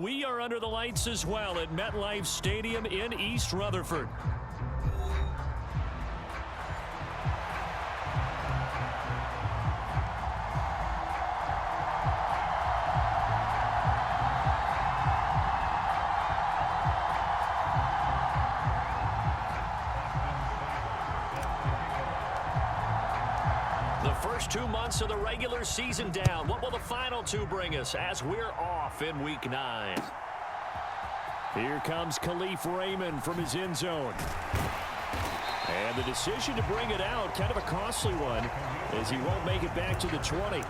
we are under the lights as well at MetLife Stadium in East Rutherford. The first 2 months of the regular season down. What will the final two bring us as we're off in Week 9? Here comes Khalif Raymond from his end zone. And the decision to bring it out, kind of a costly one, as he won't make it back to the 20.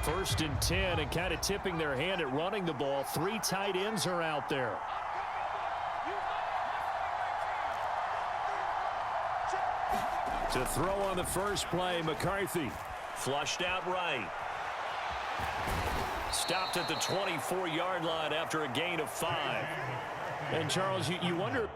First and 10, and kind of tipping their hand at running the ball. 3 tight ends are out there. To throw on the first play, McCarthy. Flushed out right. Stopped at the 24-yard line after a gain of 5. And, Charles, you wonder...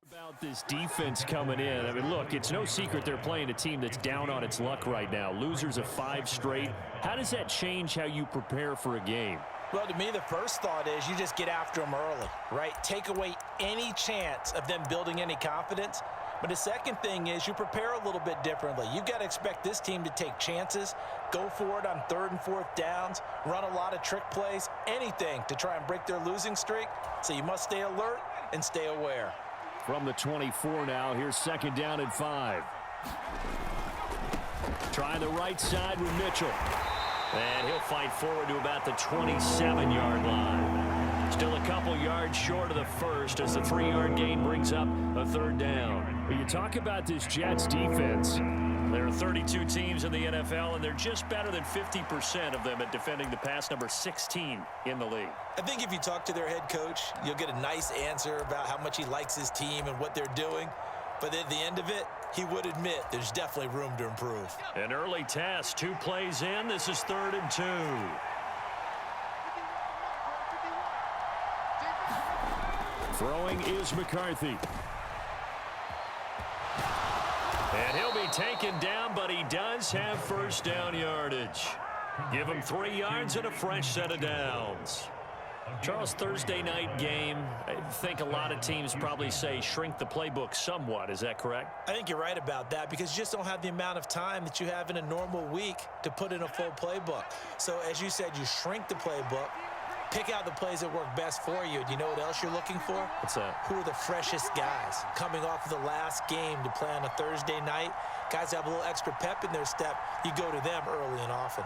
about this defense coming in. I mean, look, it's no secret they're playing a team that's down on its luck right now. Losers of 5 straight. How does that change how you prepare for a game? Well, to me, the first thought is you just get after them early, right? Take away any chance of them building any confidence. But the second thing is you prepare a little bit differently. You've got to expect this team to take chances, go for it on 3rd and 4th downs, run a lot of trick plays, anything to try and break their losing streak. So you must stay alert and stay aware. From the 24 now, here's 2nd down and 5. Trying the right side with Mitchell. And he'll fight forward to about the 27-yard line. Still a couple yards short of the first as the 3-yard gain brings up a 3rd down. When you talk about this Jets defense, there are 32 teams in the NFL, and they're just better than 50% of them at defending the pass, number 16 in the league. I think if you talk to their head coach, you'll get a nice answer about how much he likes his team and what they're doing. But at the end of it, he would admit there's definitely room to improve. An early test, 2 plays in. This is 3rd and 2. Throwing is McCarthy. And he'll be taken down, but he does have 1st down yardage. Give him 3 yards and a fresh set of downs. Charles, Thursday night game, I think a lot of teams probably say shrink the playbook somewhat. Is that correct? I think you're right about that because you just don't have the amount of time that you have in a normal week to put in a full playbook. So as you said, you shrink the playbook, pick out the plays that work best for you. Do you know what else you're looking for? What's that? Who are the freshest guys coming off of the last game to play on a Thursday night? Guys have a little extra pep in their step. You go to them early and often.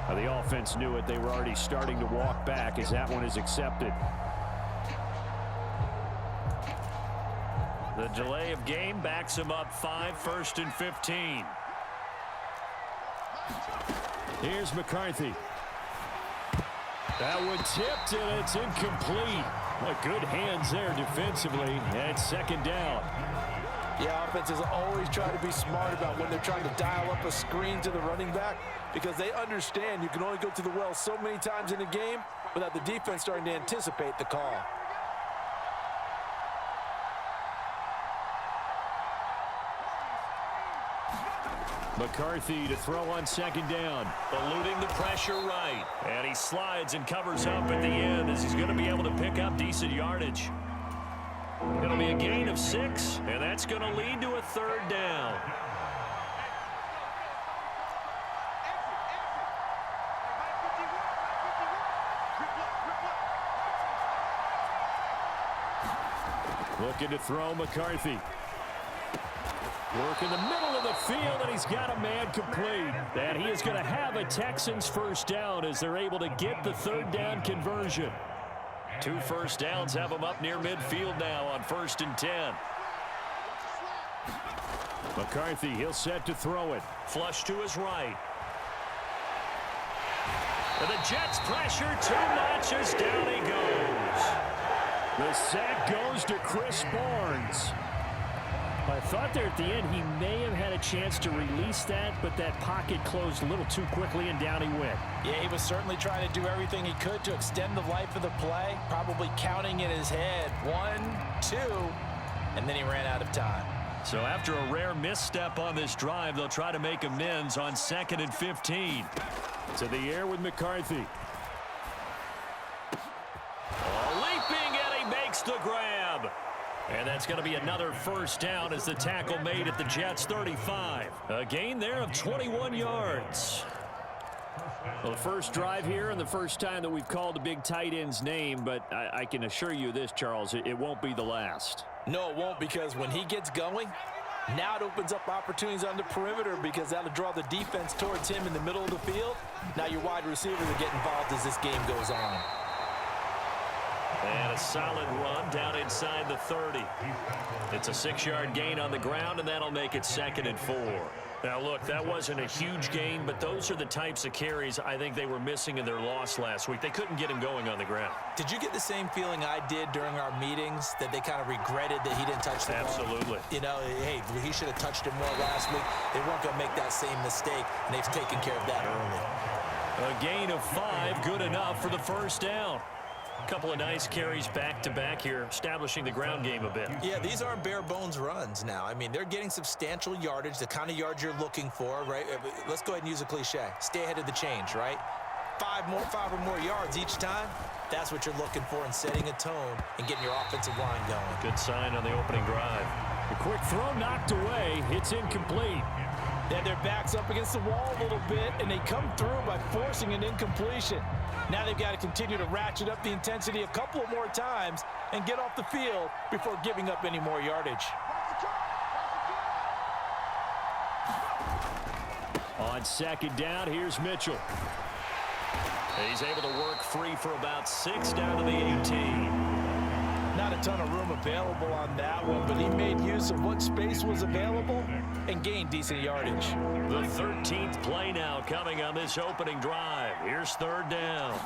The offense knew it. They were already starting to walk back as that one is accepted. The delay of game backs him up 5, 1st and 15. Here's McCarthy. That one tipped, and it's incomplete. What good hands there defensively at 2nd down. Yeah, offenses always try to be smart about when they're trying to dial up a screen to the running back because they understand you can only go to the well so many times in a game without the defense starting to anticipate the call. McCarthy to throw on 2nd down. Eluding the pressure right. And he slides and covers up at the end as he's going to be able to pick up decent yardage. It'll be a gain of 6, and that's going to lead to a third down. Looking to throw McCarthy. Work in the middle of the field, and he's got a man complete. And he is going to have a Texans first down as they're able to get the third down conversion. 2 first downs have them up near midfield now on 1st and 10. McCarthy, he'll set to throw it. Flush to his right. And the Jets pressure too much as down he goes. The sack goes to Chris Barnes. I thought there at the end he may have had a chance to release that, but that pocket closed a little too quickly, and down he went. Yeah, he was certainly trying to do everything he could to extend the life of the play, probably counting in his head 1, 2, and then he ran out of time. So after a rare misstep on this drive, they'll try to make amends on 2nd and 15. To the air with McCarthy. Leaping, and he makes the grab. And that's going to be another first down as the tackle made at the Jets' 35. A gain there of 21 yards. Well, the first drive here and the first time that we've called the big tight end's name, but I can assure you this, Charles, it won't be the last. No, it won't, because when he gets going, now it opens up opportunities on the perimeter because that'll draw the defense towards him in the middle of the field. Now your wide receivers will get involved as this game goes on. And a solid run down inside the 30. It's a 6-yard gain on the ground, and that'll make it 2nd and 4. Now, look, that wasn't a huge gain, but those are the types of carries I think they were missing in their loss last week. They couldn't get him going on the ground. Did you get the same feeling I did during our meetings, that they kind of regretted that he didn't touch the ball? Absolutely. You know, hey, he should have touched it more last week. They weren't going to make that same mistake, and they've taken care of that early. A gain of 5, good enough for the first down. A couple of nice carries back-to-back here, establishing the ground game a bit. Yeah, these aren't bare-bones runs now. I mean, they're getting substantial yardage, the kind of yards you're looking for, right? Let's go ahead and use a cliche. Stay ahead of the change, right? 5 or more yards each time. That's what you're looking for in setting a tone and getting your offensive line going. Good sign on the opening drive. A quick throw knocked away. It's incomplete. Then their back's up against the wall a little bit, and they come through by forcing an incompletion. Now they've got to continue to ratchet up the intensity a couple of more times and get off the field before giving up any more yardage. On 2nd down, here's Mitchell. He's able to work free for about 6 down to the 18. Not a ton of room available on that one, but he made use of what space was available and gained decent yardage. The 13th play now coming on this opening drive. Here's 3rd down.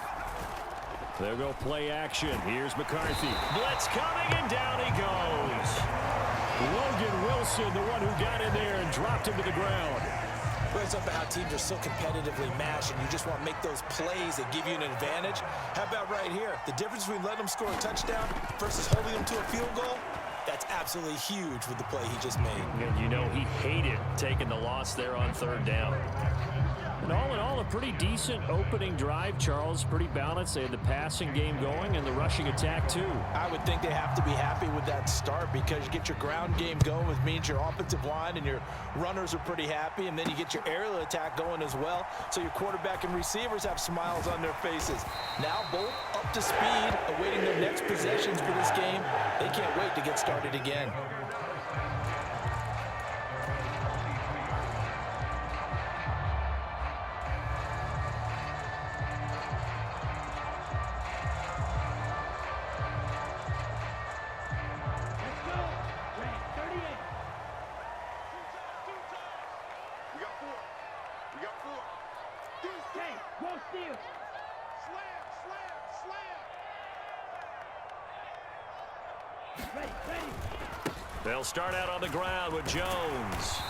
They'll go play action. Here's McCarthy. Blitz coming, and down he goes. Logan Wilson, the one who got in there and dropped him to the ground. It's up how teams are so competitively matched, and you just want to make those plays that give you an advantage. How about right here? The difference between letting them score a touchdown versus holding them to a field goal, that's absolutely huge with the play he just made. And you know he hated taking the loss there on 3rd down. And all in all, a pretty decent opening drive, Charles. Pretty balanced. They had the passing game going and the rushing attack, too. I would think they have to be happy with that start because you get your ground game going, which means your offensive line and your runners are pretty happy, and then you get your aerial attack going as well, so your quarterback and receivers have smiles on their faces. Now both up to speed, awaiting their next possessions for this game. They can't wait to get started again. They'll start out on the ground with Jones.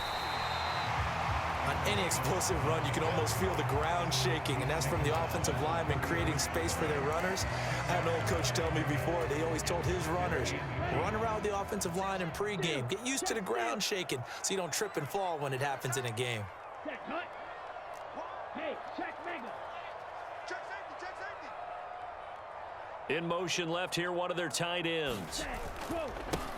On any explosive run, you can almost feel the ground shaking, and that's from the offensive linemen creating space for their runners. I had an old coach tell me before, they always told his runners, run around the offensive line in pregame. Get used to the ground shaking so you don't trip and fall when it happens in a game. Check, cut. Hey, check, mega. Check safety, check safety. In motion left here, one of their tight ends.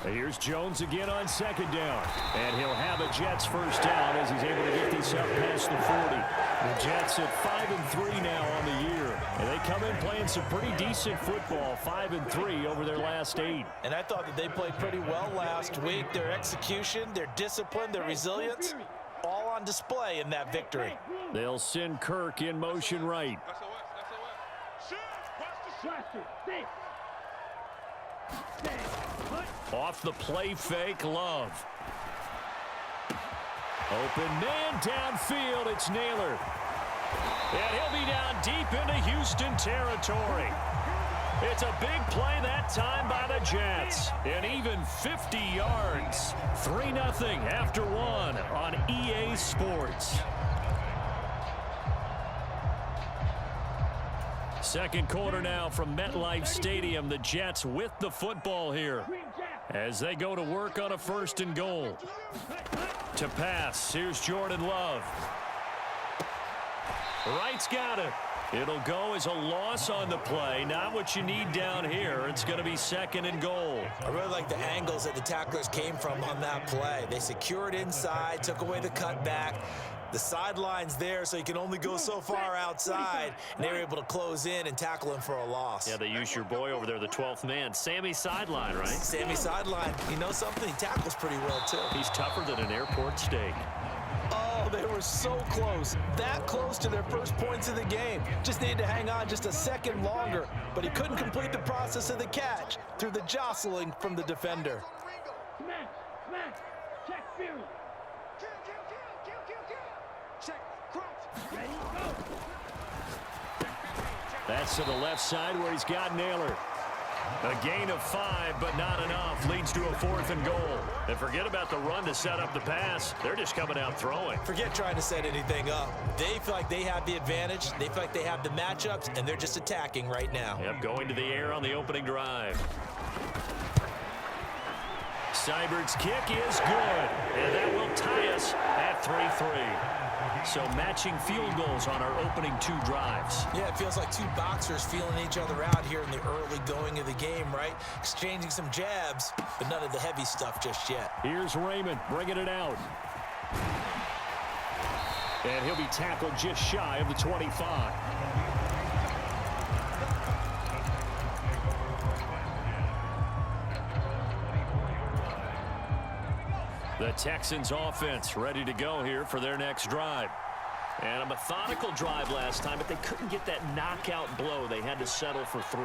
Here's Jones again on second down. And he'll have a Jets first down as he's able to get this up past the 40. The Jets at 5-3 now on the year. And they come in playing some pretty decent football, 5-3 over their last 8. And I thought that they played pretty well last week. Their execution, their discipline, their resilience, all on display in that victory. They'll send Kirk in motion right. Off the play fake, Love. Open man downfield, it's Naylor. And he'll be down deep into Houston territory. It's a big play that time by the Jets. And even 50 yards. 3-0 after 1 on EA Sports. Second quarter now from MetLife Stadium. The Jets with the football here as they go to work on a 1st and goal. To pass, here's Jordan Love. Wright's got it. It'll go as a loss on the play. Not what you need down here. It's going to be 2nd and goal. I really like the angles that the tacklers came from on that play. They secured inside, took away the cutback. The sideline's there, so you can only go so far outside, and they were able to close in and tackle him for a loss. Yeah, they used your boy over there, the 12th man. Sammy Sideline, right? Sammy Sideline. You know something? He tackles pretty well, too. He's tougher than an airport steak. Oh, they were so close. That close to their first points of the game. Just needed to hang on just a second longer, but he couldn't complete the process of the catch through the jostling from the defender. Smash, check Fury. That's to the left side where he's got Naylor. A gain of 5, but not enough. Leads to a 4th and goal. And forget about the run to set up the pass. They're just coming out throwing. Forget trying to set anything up. They feel like they have the advantage. They feel like they have the matchups, and they're just attacking right now. Yep, going to the air on the opening drive. Seibert's kick is good. And that will tie us at 3-3. So matching field goals on our opening 2 drives. Yeah, it feels like 2 boxers feeling each other out here in the early going of the game, right? Exchanging some jabs, but none of the heavy stuff just yet. Here's Raymond bringing it out. And he'll be tackled just shy of the 25. The Texans offense ready to go here for their next drive. And a methodical drive last time, but they couldn't get that knockout blow. They had to settle for 3.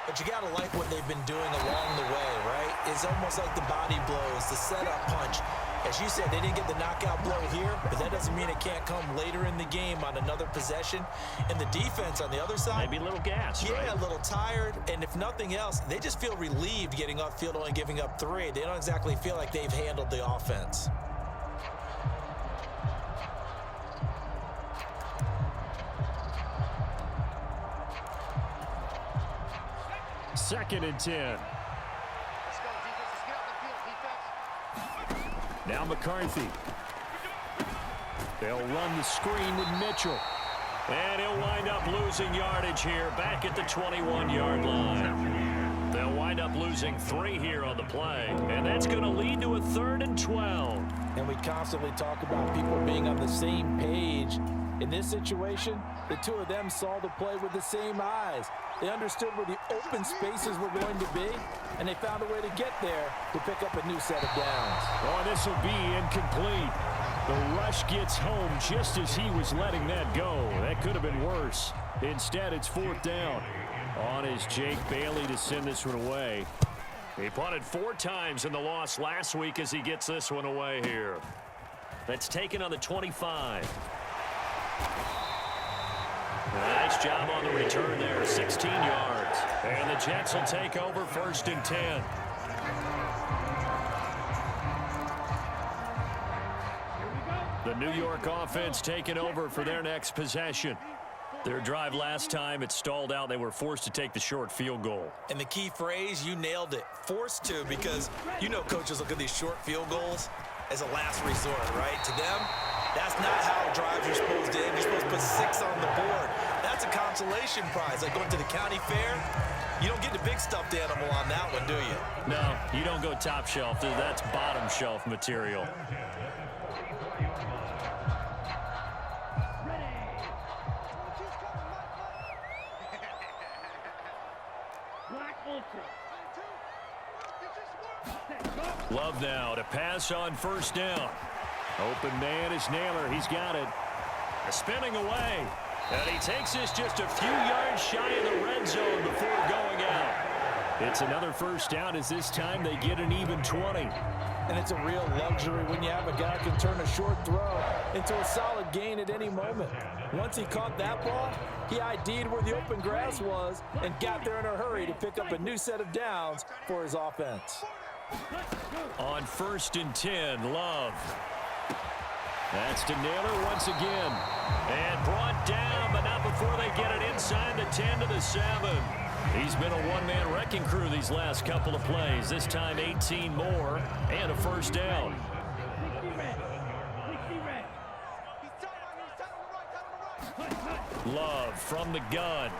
But you got to like what they've been doing along the way, right? It's almost like the body blows, the setup punch. As you said, they didn't get the knockout blow here, but that doesn't mean it can't come later in the game on another possession. And the defense on the other side, maybe a little gas, yeah, right? A little tired. And if nothing else, they just feel relieved getting off field only giving up 3. They don't exactly feel like they've handled the offense. Second and 10. Now McCarthy. They'll run the screen with Mitchell. And he'll wind up losing yardage here back at the 21-yard line. They'll wind up losing 3 here on the play. And that's going to lead to a 3rd and 12. And we constantly talk about people being on the same page. In this situation, the 2 of them saw the play with the same eyes. They understood where the open spaces were going to be, and they found a way to get there to pick up a new set of downs. Oh, this will be incomplete. The rush gets home just as he was letting that go. That could have been worse. Instead, it's 4th down. On is Jake Bailey to send this one away. He punted 4 times in the loss last week as he gets this one away here. That's taken on the 25. Nice job on the return there, 16 yards. And the Jets will take over 1st and 10. The New York offense taking over for their next possession. Their drive last time, it stalled out. They were forced to take the short field goal. And the key phrase, you nailed it. Forced to, because you know coaches look at these short field goals as a last resort, right? To them, that's not how drives are supposed to end. You're supposed to put 6 on the board. That's a consolation prize. Like going to the county fair, You don't get the big stuffed animal on that one, do you? No, you don't go top shelf. That's bottom shelf material. Love now to pass on first down. Open man is Naylor. He's got it. Spinning away. And he takes this just a few yards shy of the red zone before going out. It's another first down as this time they get an even 20. And it's a real luxury when you have a guy who can turn a short throw into a solid gain at any moment. Once he caught that ball, he ID'd where the open grass was and got there in a hurry to pick up a new set of downs for his offense. On 1st and 10, Love. That's to Naylor once again. And brought down, but not before they get it inside the 10 to the 7. He's been a one-man wrecking crew these last couple of plays. This time 18 more and a first down. Love from the gun.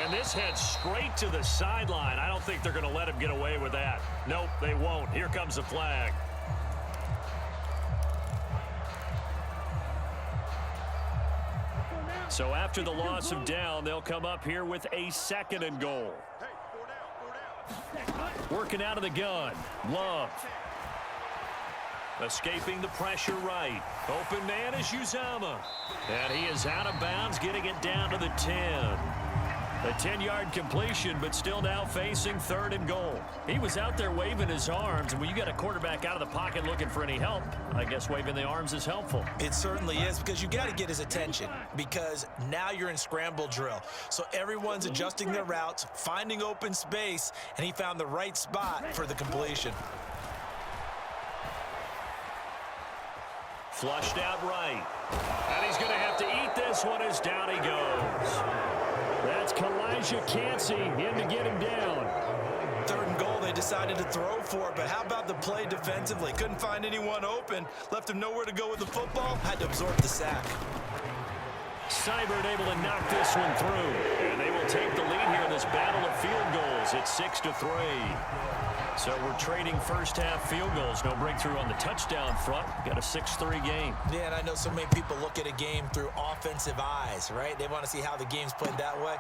And this heads straight to the sideline. I don't think they're going to let him get away with that. Nope, they won't. Here comes the flag. So after the loss of down, they'll come up here with a 2nd and goal. Working out of the gun. Love. Escaping the pressure right. Open man is Uzama. And he is out of bounds, getting it down to the 10. A 10-yard completion, but still now facing 3rd and goal. He was out there waving his arms, and when you got a quarterback out of the pocket looking for any help, I guess waving the arms is helpful. It certainly is, because you got to get his attention, because now you're in scramble drill. So everyone's adjusting their routes, finding open space, and he found the right spot for the completion. Flushed out right. And he's going to have to eat this one as down he goes. That's Kalijah Cansey in to get him down. 3rd and goal, they decided to throw for it, but how about the play defensively? Couldn't find anyone open, left him nowhere to go with the football, had to absorb the sack. Seibert able to knock this one through. And they will take the lead here in this battle of field goals at 6-3. So we're trading first half field goals. No breakthrough on the touchdown front. Got a 6-3 game. Yeah, and I know so many people look at a game through offensive eyes, right? They want to see how the game's played that way.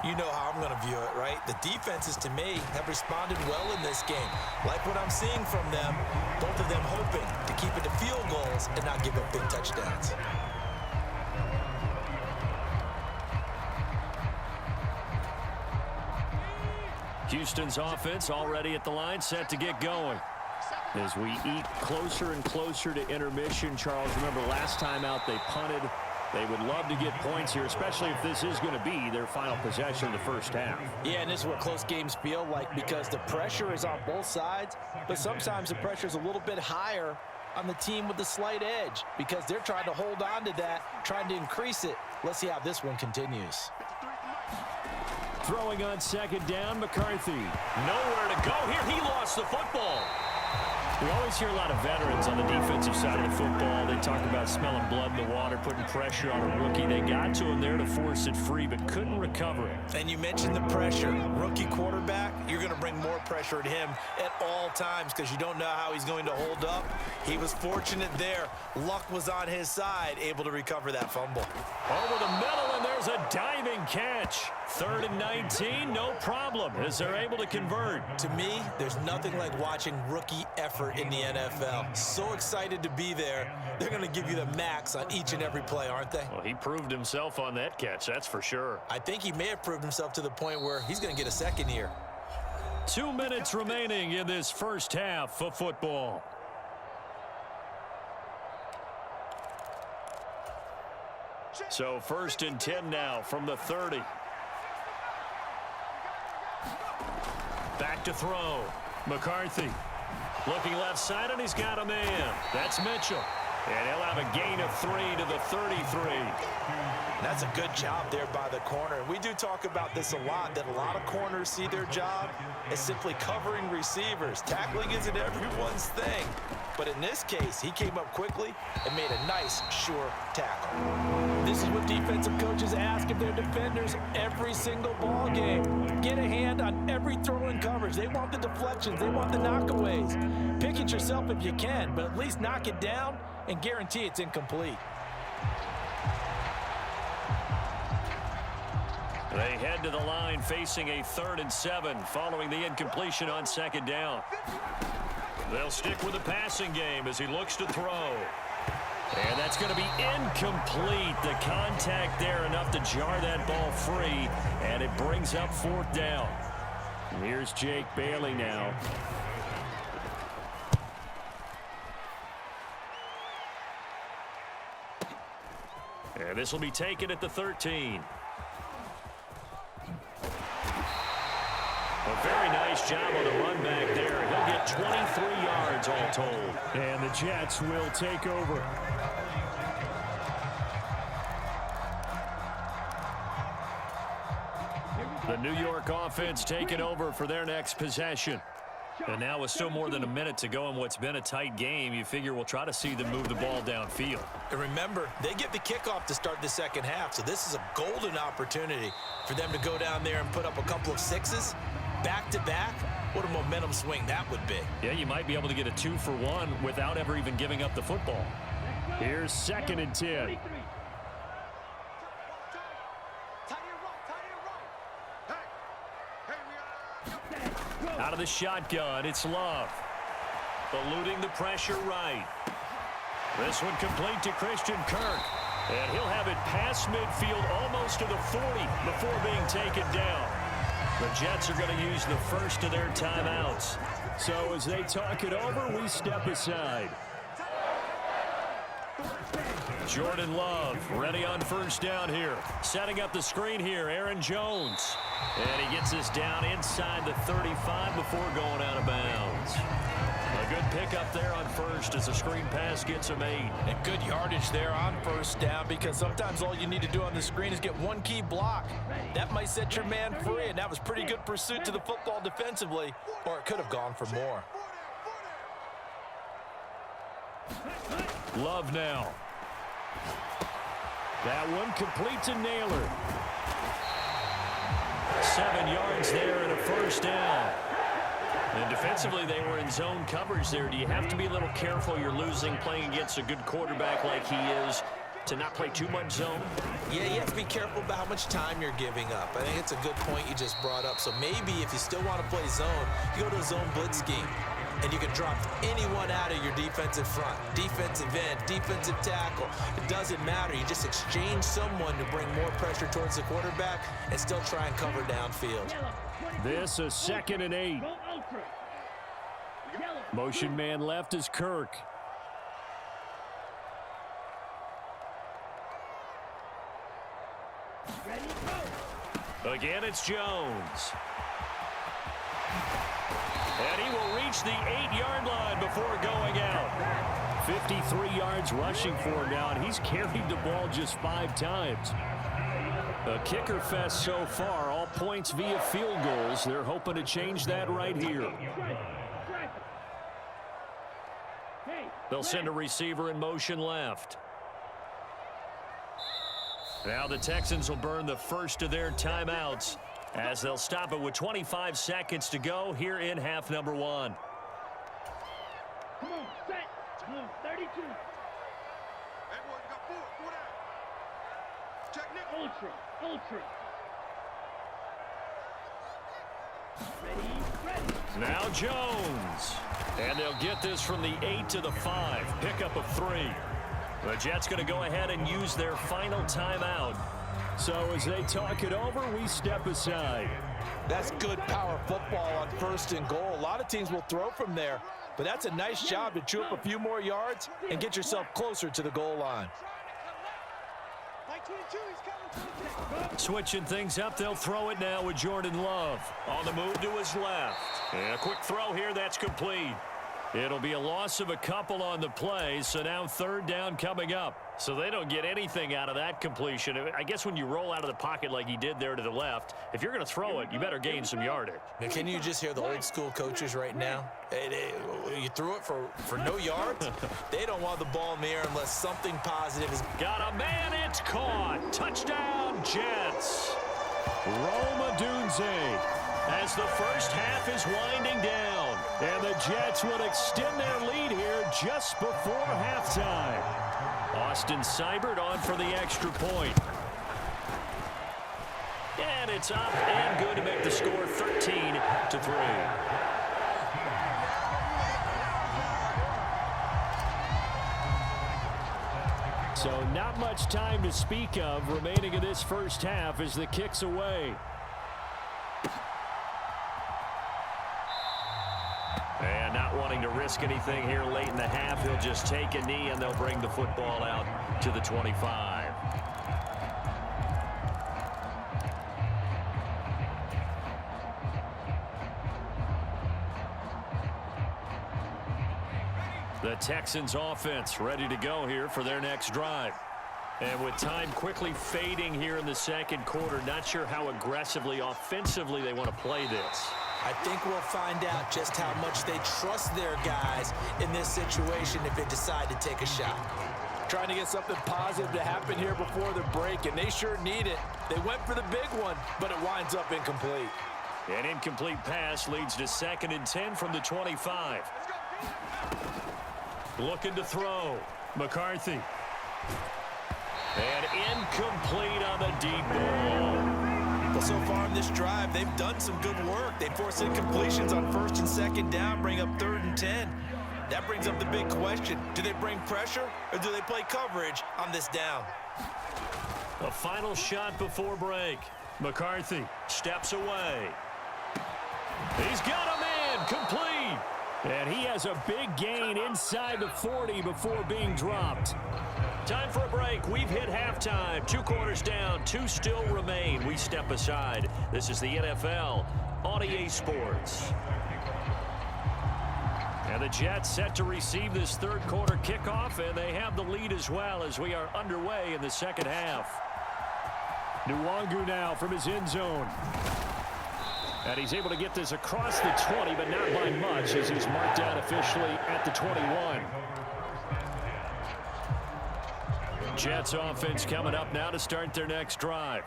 You know how I'm going to view it, right? The defenses, to me, have responded well in this game. Like what I'm seeing from them, both of them hoping to keep it to field goals and not give up big touchdowns. Houston's offense already at the line, set to get going. As we eat closer and closer to intermission, Charles, remember last time out they punted. They would love to get points here, especially if this is going to be their final possession of the first half. Yeah, and this is what close games feel like, because the pressure is on both sides, but sometimes the pressure is a little bit higher on the team with the slight edge, because they're trying to hold on to that, trying to increase it. Let's see how this one continues. Throwing on 2nd down, McCarthy. Nowhere to go here. He lost the football. We always hear a lot of veterans on the defensive side of the football. They talk about smelling blood in the water, putting pressure on a rookie. They got to him there to force it free, but couldn't recover it. And you mentioned the pressure. Rookie quarterback, you're going to bring more pressure at him at all times because you don't know how he's going to hold up. He was fortunate there. Luck was on his side, able to recover that fumble. Over the middle, and there's a diving catch. 3rd and 19, no problem, as they're able to convert. To me, there's nothing like watching rookie effort in the NFL. So excited to be there. They're going to give you the max on each and every play, aren't they? Well, he proved himself on that catch, that's for sure. I think he may have proved himself to the point where he's going to get a second year. 2 minutes remaining in this first half of football. So 1st and 10 now from the 30. Back to throw. McCarthy looking left side, and he's got a man. That's Mitchell. And he'll have a gain of 3 to the 33. That's a good job there by the corner. We do talk about this a lot, that a lot of corners see their job as simply covering receivers. Tackling isn't everyone's thing. But in this case, he came up quickly and made a nice, sure tackle. This is what defensive coaches ask of their defenders every single ball game. Get a hand on every throw in coverage. They want the deflections. They want the knockaways. Pick it yourself if you can, but at least knock it down and guarantee it's incomplete. They head to the line facing a 3rd and 7 following the incompletion on 2nd down. They'll stick with the passing game as he looks to throw. And that's going to be incomplete. The contact there enough to jar that ball free, and it brings up 4th down. Here's Jake Bailey now. And this will be taken at the 13. A very nice job on the run back there. He'll get 23 yards all told. And the Jets will take over. The New York offense taking over for their next possession. And now with still more than a minute to go in what's been a tight game, you figure we'll try to see them move the ball downfield. And remember, they get the kickoff to start the second half, so this is a golden opportunity for them to go down there and put up a couple of sixes back-to-back. What a momentum swing that would be. Yeah, you might be able to get a 2-for-1 without ever even giving up the football. Here's 2nd and 10. Out of the shotgun, it's Love. Eluding the pressure right. This one complete to Christian Kirk. And he'll have it past midfield almost to the 40 before being taken down. The Jets are going to use the first of their timeouts. So as they talk it over, we step aside. Jordan Love ready on 1st down here. Setting up the screen here, Aaron Jones. And he gets this down inside the 35 before going out of bounds. A good pickup there on 1st as the screen pass gets him 8. And good yardage there on 1st down, because sometimes all you need to do on the screen is get one key block. That might set your man free, and that was pretty good pursuit to the football defensively, or it could have gone for more. Love now. That one complete to Naylor. 7 yards there and a 1st down. And defensively, they were in zone coverage there. Do you have to be a little careful? You're losing playing against a good quarterback like he is to not play too much zone? Yeah, you have to be careful about how much time you're giving up. I think it's a good point you just brought up. So maybe if you still want to play zone, you go to a zone blitz scheme. And you can drop anyone out of your defensive front, defensive end, defensive tackle. It doesn't matter. You just exchange someone to bring more pressure towards the quarterback and still try and cover downfield. This a 2nd and 8. Motion man left is Kirk. Again, it's Jones. And he will reach the 8-yard line before going out. 53 yards rushing for him now, and he's carried the ball just 5 times. A kicker fest so far, all points via field goals. They're hoping to change that right here. They'll send a receiver in motion left. Now the Texans will burn the first of their timeouts as they'll stop it with 25 seconds to go here in half number 1. Come on, set. Come on, 32. Ultra. Ready. Now Jones. And they'll get this from the 8 to the 5. Pickup of 3. The Jets going to go ahead and use their final timeout. So as they talk it over, we step aside. That's good power football on 1st and goal. A lot of teams will throw from there, but that's a nice job to chew up a few more yards and get yourself closer to the goal line. Switching things up, they'll throw it now with Jordan Love. On the move to his left. And a quick throw here, that's complete. It'll be a loss of a couple on the play, so now third down coming up. So they don't get anything out of that completion. I guess when you roll out of the pocket like he did there to the left, if you're going to throw it, you better gain some yardage. Now, can you just hear the old school coaches right now? You threw it for no yards? They don't want the ball in the air unless something positive is. Got a man, it's caught. Touchdown, Jets. Rome Odunze as the first half is winding down. And the Jets would extend their lead here just before halftime. Austin Seibert on for the extra point. And it's up and good to make the score 13-3. So not much time to speak of remaining in this first half as the kick's away. And not wanting to risk anything here late in the half, he'll just take a knee and they'll bring the football out to the 25. The Texans offense ready to go here for their next drive. And with time quickly fading here in the second quarter, not sure how aggressively, offensively they want to play this. I think we'll find out just how much they trust their guys in this situation if they decide to take a shot. Trying to get something positive to happen here before the break, and they sure need it. They went for the big one, but it winds up incomplete. An incomplete pass leads to 2nd and 10 from the 25. Looking to throw. McCarthy. And incomplete on the deep ball. Well, so far in this drive, they've done some good work. They force incompletions on 1st and 2nd down, bring up 3rd and 10. That brings up the big question. Do they bring pressure or do they play coverage on this down? A final shot before break. McCarthy steps away. He's got a man, complete. And he has a big gain inside the 40 before being dropped. Time for a break. We've hit halftime. 2 quarters down. 2 still remain. We step aside. This is the NFL on EA Sports. And the Jets set to receive this third quarter kickoff, and they have the lead as well as we are underway in the second half. Nwangu now from his end zone. And he's able to get this across the 20, but not by much as he's marked down officially at the 21. Jets offense coming up now to start their next drive.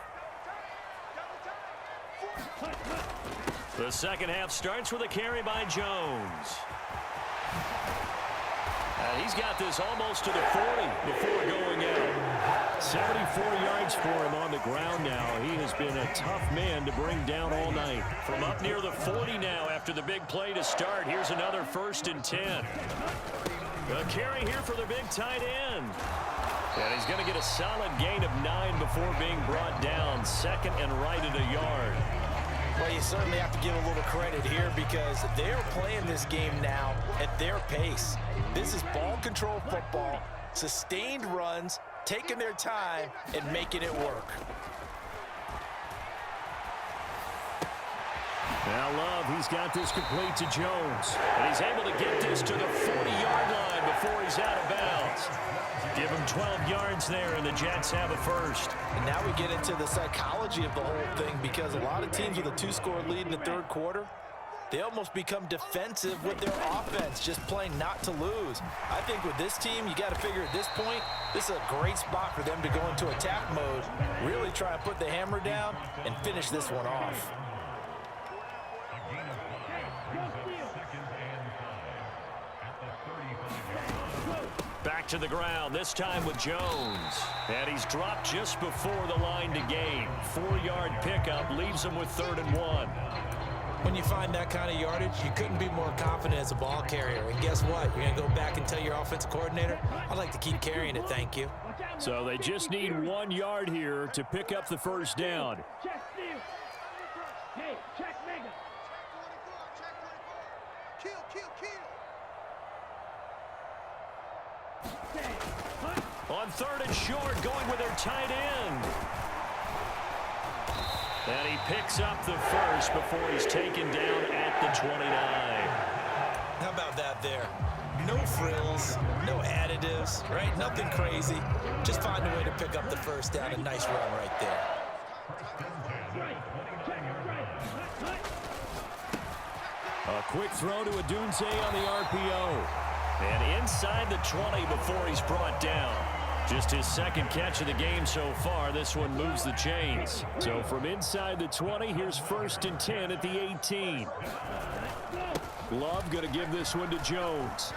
The second half starts with a carry by Jones. He's got this almost to the 40 before going out. 74 yards for him on the ground now. He has been a tough man to bring down all night. From up near the 40 now after the big play to start. Here's another 1st and 10. A carry here for the big tight end. And he's going to get a solid gain of 9 before being brought down. 2nd and right at a yard. Well, you certainly have to give a little credit here because they're playing this game now at their pace. This is ball control football, sustained runs, taking their time and making it work. Now Love, he's got this complete to Jones. And he's able to get this to the 40-yard line before he's out of bounds. Give him 12 yards there, and the Jets have a first. And now we get into the psychology of the whole thing because a lot of teams with a 2-score lead in the third quarter, they almost become defensive with their offense, just playing not to lose. I think with this team, you got to figure at this point, this is a great spot for them to go into attack mode, really try and put the hammer down and finish this one off. Back to the ground, this time with Jones. And he's dropped just before the line to gain. 4-yard pickup leaves him with 3rd and 1. When you find that kind of yardage, you couldn't be more confident as a ball carrier. And guess what? You're going to go back and tell your offensive coordinator, I'd like to keep carrying it, thank you. So they just need 1 yard here to pick up the first down. Check steal. Hey, check mega. On 3rd and short, going with their tight end. And he picks up the first before he's taken down at the 29. How about that there? No frills, no additives, right? Nothing crazy. Just find a way to pick up the first down. A nice run right there. A quick throw to Odunze on the RPO. And inside the 20 before he's brought down. Just his second catch of the game so far. This one moves the chains. So from inside the 20, here's 1st and 10 at the 18. Love going to give this one to Jones.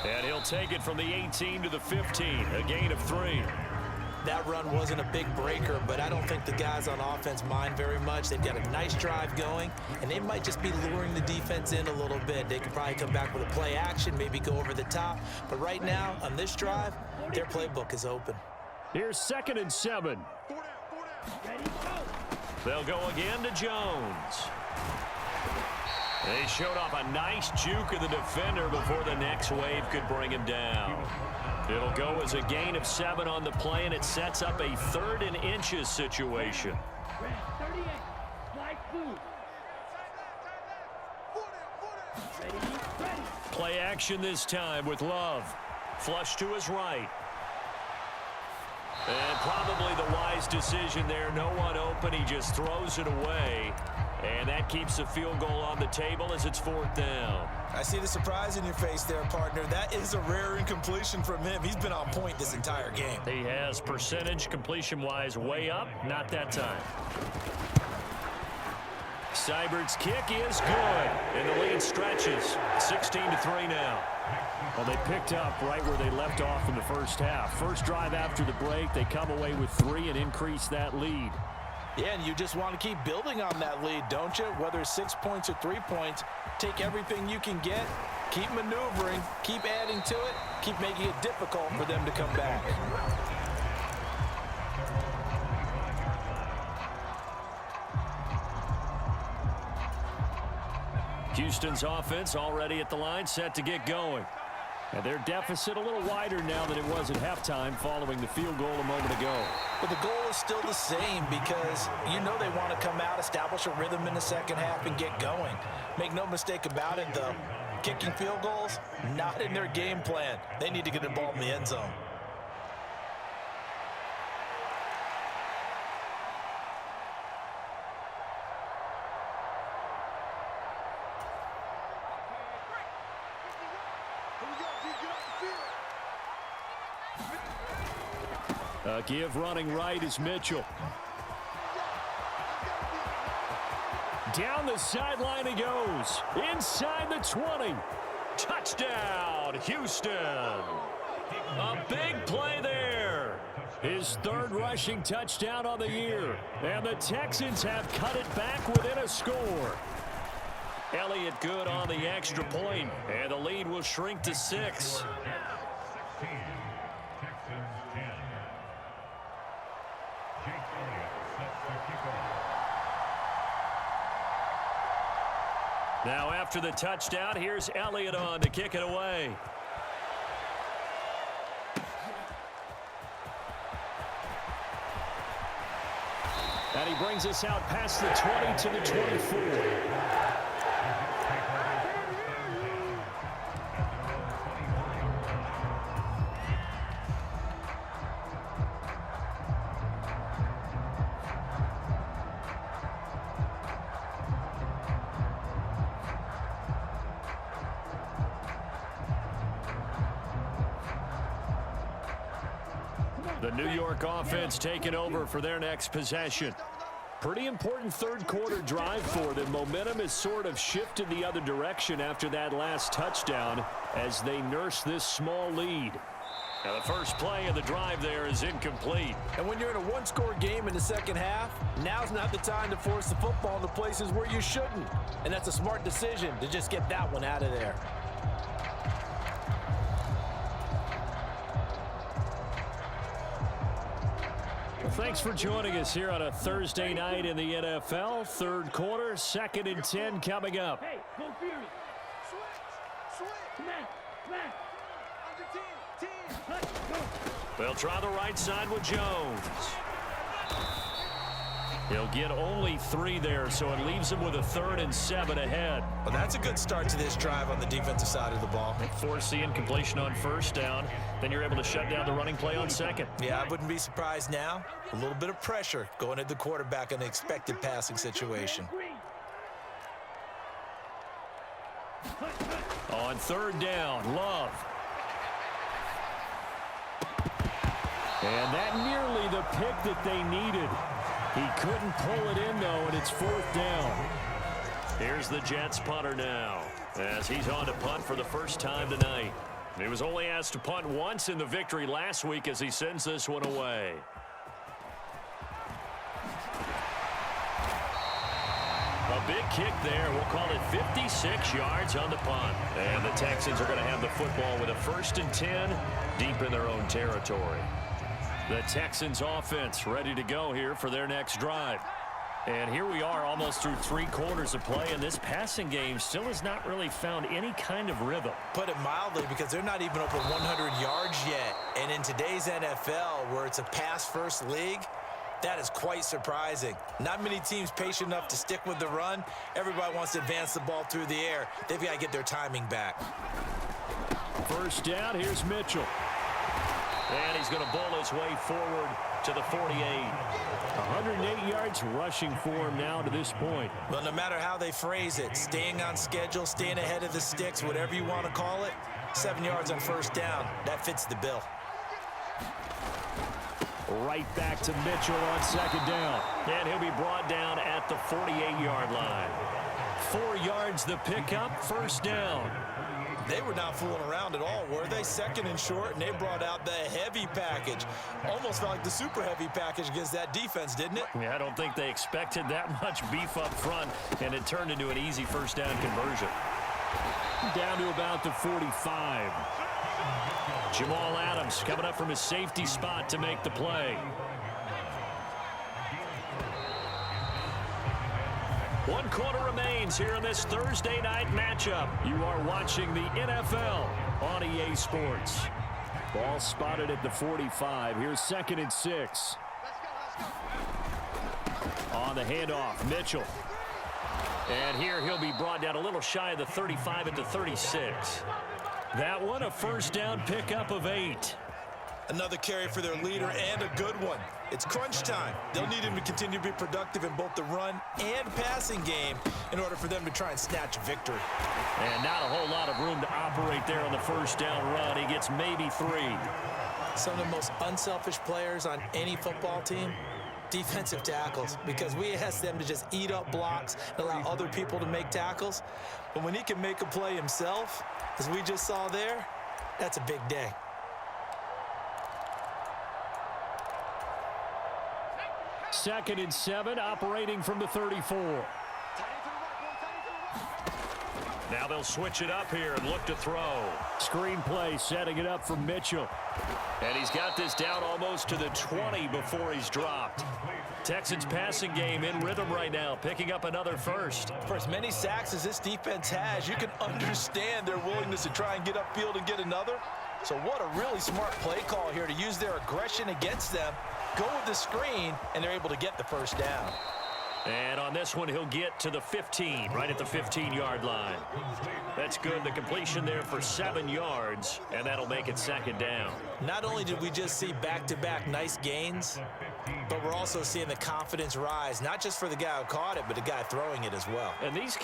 And he'll take it from the 18 to the 15. A gain of 3. That run wasn't a big breaker, but I don't think the guys on offense mind very much. They've got a nice drive going, and they might just be luring the defense in a little bit. They could probably come back with a play action, maybe go over the top. But right now, on this drive, their playbook is open. Here's 2nd and 7. They'll go again to Jones. They showed off a nice juke of the defender before the next wave could bring him down. It'll go as a gain of 7 on the play, and it sets up a 3rd and inches situation. Play action this time with Love. Flush to his right. And probably the wise decision there. No one open. He just throws it away. And that keeps the field goal on the table as it's 4th down. I see the surprise in your face there, partner. That is a rare incompletion from him. He's been on point this entire game. He has percentage completion-wise way up. Not that time. Seibert's kick is good. And the lead stretches. 16-3 now. Well, they picked up right where they left off in the first half. First drive after the break, they come away with 3 and increase that lead. Yeah, and you just want to keep building on that lead, don't you? Whether it's 6 points or 3 points, take everything you can get, keep maneuvering, keep adding to it, keep making it difficult for them to come back. Houston's offense already at the line, set to get going. And their deficit a little wider now than it was at halftime following the field goal a moment ago. But the goal is still the same because you know they want to come out, establish a rhythm in the second half, and get going. Make no mistake about it, though. Kicking field goals, not in their game plan. They need to get the ball in the end zone. Give running right is Mitchell. Down the sideline he goes. Inside the 20. Touchdown, Houston. A big play there. His 3rd rushing touchdown on the year. And the Texans have cut it back within a score. Elliott good on the extra point, and the lead will shrink to 6. Now after the touchdown, here's Elliott on to kick it away. And he brings us out past the 20 to the 24. The New York offense taking over for their next possession. Pretty important 3rd quarter drive for them. Momentum has sort of shifted the other direction after that last touchdown as they nurse this small lead. Now the first play of the drive there is incomplete. And when you're in a one-score game in the second half, now's not the time to force the football into places where you shouldn't. And that's a smart decision to just get that one out of there. Thanks for joining us here on a Thursday night in the NFL. 3rd quarter, 2nd and 10 coming up. Hey, go Fury. Switch. Come on. Under 10. They'll try the right side with Jones. He'll get only 3 there, so it leaves him with a 3rd and 7 ahead. Well, that's a good start to this drive on the defensive side of the ball. Force the incompletion on 1st down. Then you're able to shut down the running play on 2nd. Yeah, I wouldn't be surprised now. A little bit of pressure going at the quarterback in an expected passing situation. On 3rd down, Love. And that nearly the pick that they needed. He couldn't pull it in, though, and it's 4th down. Here's the Jets punter now, as he's on to punt for the first time tonight. He was only asked to punt once in the victory last week as he sends this one away. A big kick there. We'll call it 56 yards on the punt. And the Texans are going to have the football with a 1st and 10 deep in their own territory. The Texans offense ready to go here for their next drive. And here we are almost through 3 quarters of play, and this passing game still has not really found any kind of rhythm. Put it mildly, because they're not even over 100 yards yet. And in today's NFL, where it's a pass-first league, that is quite surprising. Not many teams patient enough to stick with the run. Everybody wants to advance the ball through the air. They've got to get their timing back. 1st down, here's Mitchell. And he's going to bowl his way forward to the 48. 108 yards rushing for him now to this point. Well, no matter how they phrase it, staying on schedule, staying ahead of the sticks, whatever you want to call it, 7 yards on 1st down, that fits the bill. Right back to Mitchell on 2nd down. And he'll be brought down at the 48-yard line. 4 yards the pickup, 1st down. They were not fooling around at all, were they? 2nd and short, and they brought out the heavy package. Almost felt like the super heavy package against that defense, didn't it? Yeah, I don't think they expected that much beef up front, and it turned into an easy 1st down conversion. Down to about the 45. Jamal Adams coming up from his safety spot to make the play. 1 quarter remains here in this Thursday night matchup. You are watching the NFL on EA Sports. Ball spotted at the 45. Here's 2nd and 6. On the handoff, Mitchell. And here he'll be brought down a little shy of the 35 at the 36. That one a 1st down pickup of 8. Another carry for their leader, and a good one. It's crunch time. They'll need him to continue to be productive in both the run and passing game in order for them to try and snatch a victory. And not a whole lot of room to operate there on the 1st down run. He gets maybe 3. Some of the most unselfish players on any football team, defensive tackles, because we ask them to just eat up blocks and allow other people to make tackles. But when he can make a play himself, as we just saw there, that's a big day. 2nd and 7, operating from the 34. Now they'll switch it up here and look to throw. Screen play setting it up for Mitchell. And he's got this down almost to the 20 before he's dropped. Texans passing game in rhythm right now, picking up another 1st. For as many sacks as this defense has, you can understand their willingness to try and get upfield and get another. So what a really smart play call here to use their aggression against them. Go with the screen, and they're able to get the 1st down. And on this one, he'll get to the 15, right at the 15-yard line. That's good. The completion there for 7 yards, and that'll make it 2nd down. Not only did we just see back-to-back nice gains, but we're also seeing the confidence rise, not just for the guy who caught it, but the guy throwing it as well. And these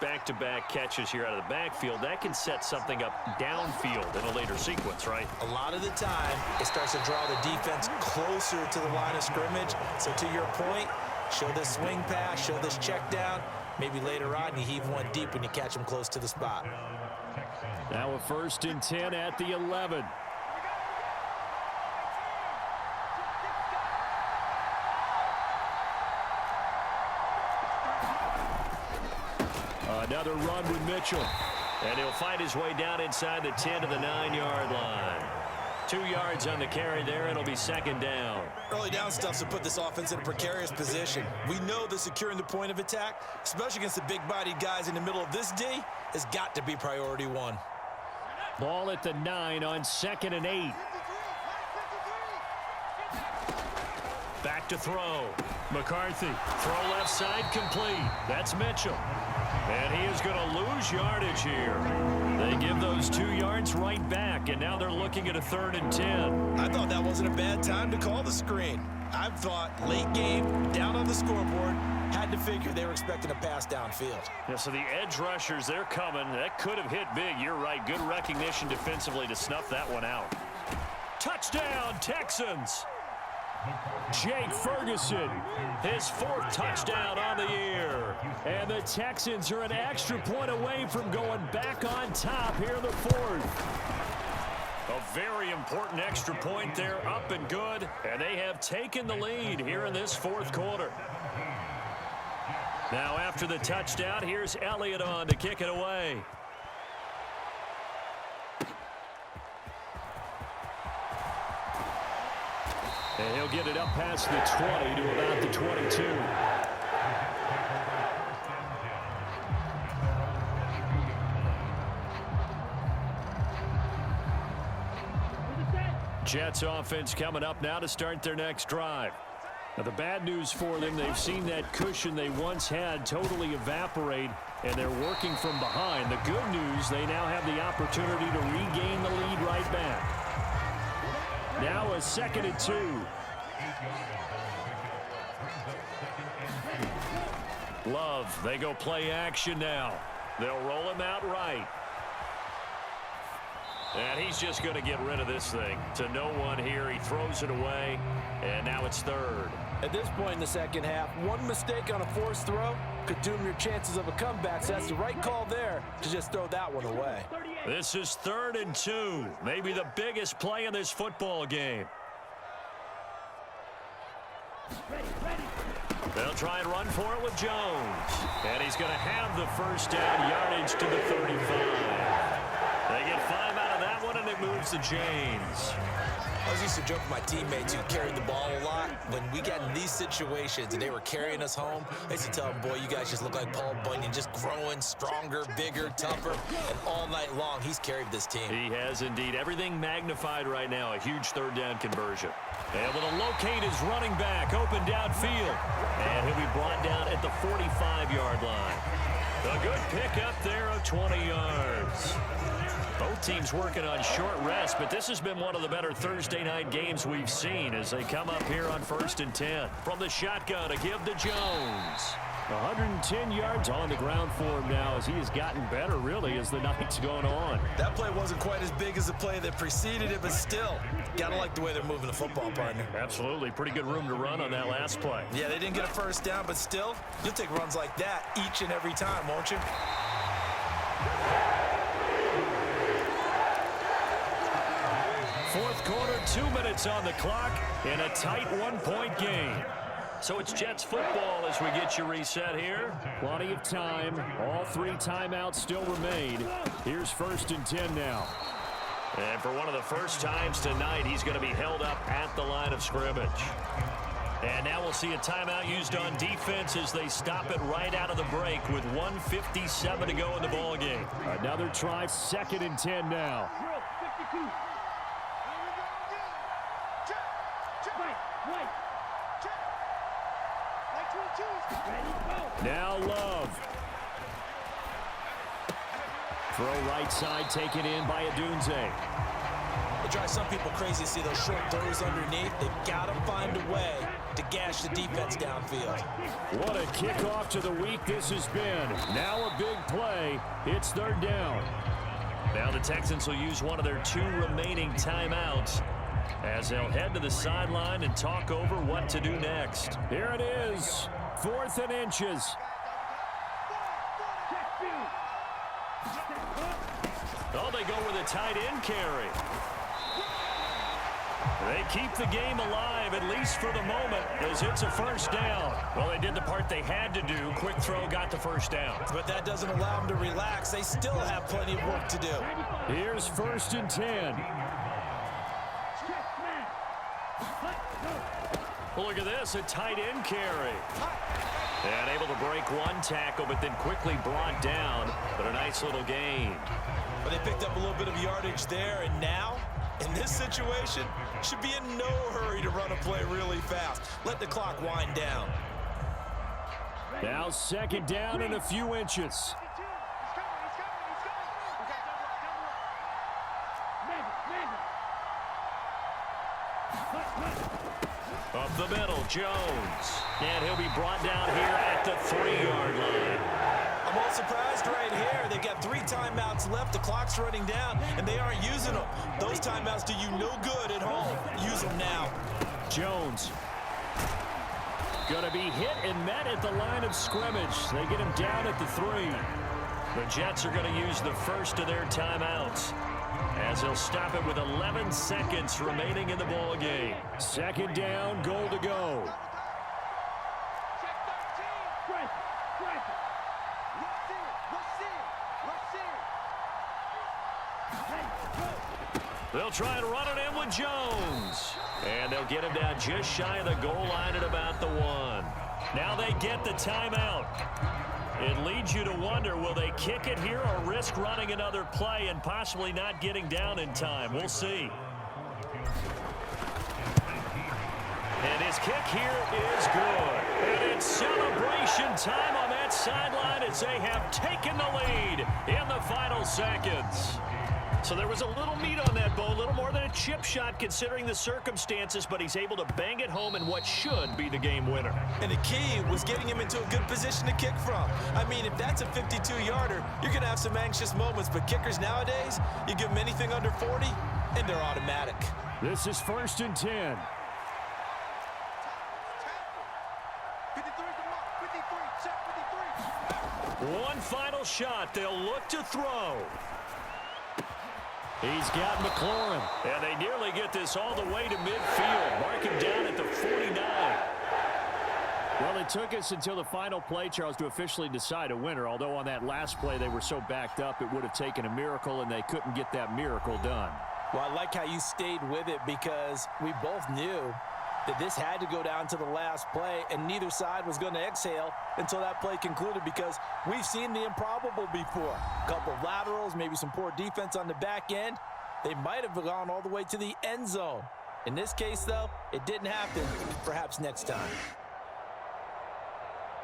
back-to-back catches here out of the backfield, that can set something up downfield in a later sequence, right? A lot of the time, it starts to draw the defense closer to the line of scrimmage. So to your point, show this swing pass, show this check down. Maybe later on you heave one deep when you catch them close to the spot. Now a 1st and 10 at the 11. Another run with Mitchell. And he'll fight his way down inside the 10 to the 9-yard line. 2 yards on the carry there. It'll be 2nd down. Early down stuff to put this offense in a precarious position. We know that securing the point of attack, especially against the big-bodied guys in the middle of this D, has got to be priority 1. Ball at the 9 on 2nd and 8. Back to throw. McCarthy. Throw left side complete. That's Mitchell. And he is going to lose yardage here. They give those 2 yards right back, and now they're looking at a 3rd and 10. I thought that wasn't a bad time to call the screen. I thought late game, down on the scoreboard, had to figure they were expecting a pass downfield. Yeah, so the edge rushers, they're coming. That could have hit big. You're right. Good recognition defensively to snuff that one out. Touchdown, Texans. Jake Ferguson, his 4th touchdown on the year. And the Texans are an extra point away from going back on top here in the 4th. A very important extra point there, up and good. And they have taken the lead here in this 4th quarter. Now after the touchdown, here's Elliott on to kick it away. And he'll get it up past the 20 to about the 22. Jets offense coming up now to start their next drive. Now the bad news for them, they've seen that cushion they once had totally evaporate, and they're working from behind. The good news, they now have the opportunity to regain the lead right back. Now a 2nd and 2. Love, they go play action now. They'll roll him out right. And he's just going to get rid of this thing. To no one here, he throws it away, and now it's 3rd. At this point in the second half, one mistake on a forced throw could doom your chances of a comeback. So that's the right call there to just throw that one away. This is 3rd and 2. Maybe the biggest play in this football game. They'll try and run for it with Jones. And he's going to have the 1st down, yardage to the 35. They get 5 out of that one, and it moves to James. I was used to joke with my teammates who carried the ball a lot. When we got in these situations and they were carrying us home, I used to tell them, boy, you guys just look like Paul Bunyan, just growing stronger, bigger, tougher. And all night long, he's carried this team. He has indeed. Everything magnified right now. A huge 3rd down conversion. Able to locate his running back, open downfield. And he'll be brought down at the 45-yard line. A good pickup there of 20 yards. Both teams working on short rest, but this has been one of the better Thursday night games we've seen as they come up here on 1st and 10. From the shotgun to give to Jones. 110 yards on the ground for him now as he has gotten better, really, as the night's going on. That play wasn't quite as big as the play that preceded it, but still, gotta like the way they're moving the football, partner. Absolutely. Pretty good room to run on that last play. Yeah, they didn't get a 1st down, but still, you'll take runs like that each and every time, won't you? 4th quarter, 2 minutes on the clock in a tight 1-point game. So it's Jets football as we get you reset here. Plenty of time. All 3 timeouts still remain. Here's 1st and 10 now. And for one of the first times tonight, he's going to be held up at the line of scrimmage. And now we'll see a timeout used on defense as they stop it right out of the break with 1:57 to go in the ball game. Another try, 2nd and 10 now. Now Love. Throw right side taken in by Adunze. It drives some people crazy to see those short throws underneath. They've got to find a way to gash the defense downfield. What a kickoff to the week this has been. Now a big play. It's 3rd down. Now the Texans will use one of their 2 remaining timeouts as they'll head to the sideline and talk over what to do next. Here it is. 4th and inches. Oh, they go with a tight end carry. They keep the game alive, at least for the moment, as it's a 1st down. Well, they did the part they had to do. Quick throw got the 1st down. But that doesn't allow them to relax. They still have plenty of work to do. Here's 1st and 10. Well, look at this, a tight end carry. And able to break one tackle, but then quickly brought down. But a nice little gain. But they picked up a little bit of yardage there, and now In this situation, should be in no hurry to run a play really fast. Let the clock wind down. Now second down and a few inches. Up the middle, Jones. And he'll be brought down here at the 3-yard line. I'm all surprised right here. They've got 3 timeouts left. The clock's running down, and they aren't using them. Those timeouts do you no good at home. Use them now. Jones. Going to be hit and met at the line of scrimmage. They get him down at the 3. The Jets are going to use the first of their timeouts, as they'll stop it with 11 seconds remaining in the ball game. Second down, goal to go. They'll try and run it in with Jones. And they'll get him down just shy of the goal line at about the 1. Now they get the timeout. It leads you to wonder, will they kick it here or risk running another play and possibly not getting down in time? We'll see. And his kick here is good. And it's celebration time on that sideline as they have taken the lead in the final seconds. So there was a little meat on that bone, a little more than a chip shot considering the circumstances, but he's able to bang it home in what should be the game winner. And the key was getting him into a good position to kick from. I mean, if that's a 52-yarder, you're going to have some anxious moments, but kickers nowadays, you give them anything under 40, and they're automatic. This is 1st and 10. One final shot. They'll look to throw. He's got McLaurin. And they nearly get this all the way to midfield. Mark him down at the 49. Well, it took us until the final play, Charles, to officially decide a winner. Although on that last play they were so backed up, it would have taken a miracle, and they couldn't get that miracle done. Well, I like how you stayed with it because we both knew that this had to go down to the last play, and neither side was going to exhale until that play concluded because we've seen the improbable before. A couple of laterals, maybe some poor defense on the back end. They might have gone all the way to the end zone. In this case, though, it didn't happen. Perhaps next time.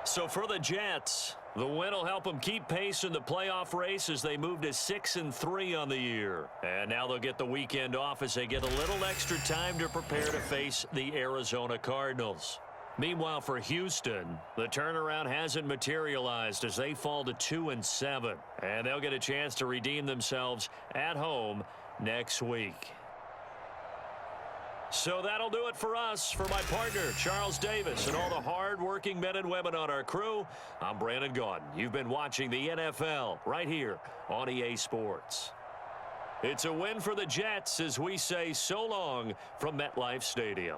So for the Jets, the win will help them keep pace in the playoff race as they move to 6-3 on the year. And now they'll get the weekend off as they get a little extra time to prepare to face the Arizona Cardinals. Meanwhile, for Houston, the turnaround hasn't materialized as they fall to 2-7. And they'll get a chance to redeem themselves at home next week. So that'll do it for us. For my partner, Charles Davis, and all the hard-working men and women on our crew, I'm Brandon Gaudin. You've been watching the NFL right here on EA Sports. It's a win for the Jets as we say so long from MetLife Stadium.